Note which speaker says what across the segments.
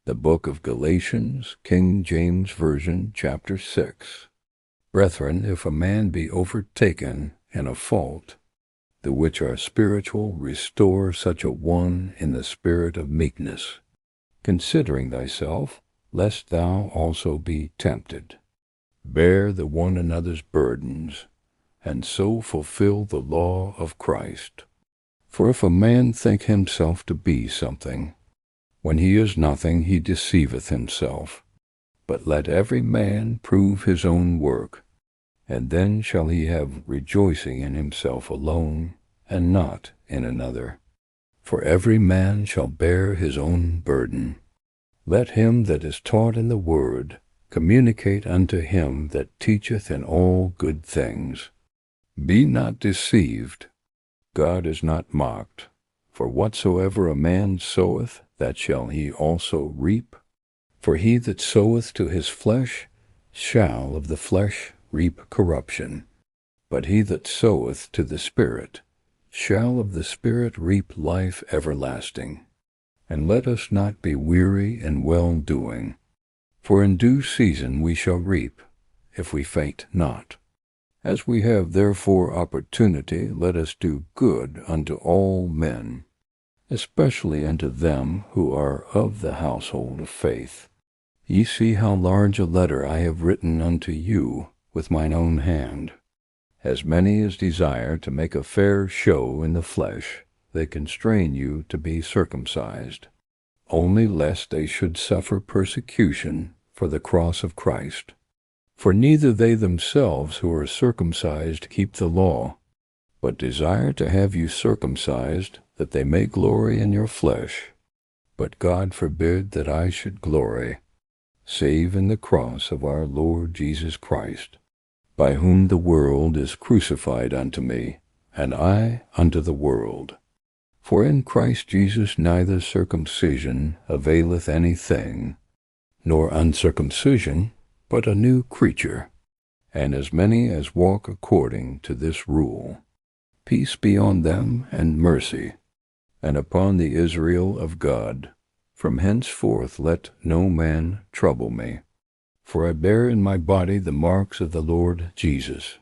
Speaker 1: The book of Galatians, King James Version, chapter 6. Brethren, if a man be overtaken in a fault, the which are spiritual, restore such a one in the spirit of meekness, considering thyself, lest thou also be tempted. Bear the one another's burdens, and so fulfill the law of Christ. For if a man think himself to be something, when he is nothing, he deceiveth himself. But let every man prove his own work, and then shall he have rejoicing in himself alone, and not in another. For every man shall bear his own burden. Let him that is taught in the word communicate unto him that teacheth in all good things. Be not deceived. God is not mocked. For whatsoever a man soweth, that shall he also reap. For he that soweth to his flesh shall of the flesh reap corruption. But he that soweth to the Spirit shall of the Spirit reap life everlasting. And let us not be weary in well-doing, for in due season we shall reap, if we faint not. As we have therefore opportunity, let us do good unto all men, especially unto them who are of the household of faith. Ye see how large a letter I have written unto you with mine own hand. As many as desire to make a fair show in the flesh, they constrain you to be circumcised, only lest they should suffer persecution for the cross of Christ. For neither they themselves who are circumcised keep the law, but desire to have you circumcised, that they may glory in your flesh. But God forbid that I should glory, save in the cross of our Lord Jesus Christ, by whom the world is crucified unto me, and I unto the world. For in Christ Jesus neither circumcision availeth anything, nor uncircumcision, but a new creature. And as many as walk according to this rule, peace be on them and mercy, and upon the Israel of God. From henceforth let no man trouble me, for I bear in my body the marks of the Lord Jesus.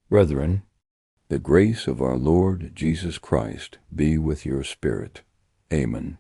Speaker 1: Brethren, the grace of our Lord Jesus Christ be with your spirit. Amen.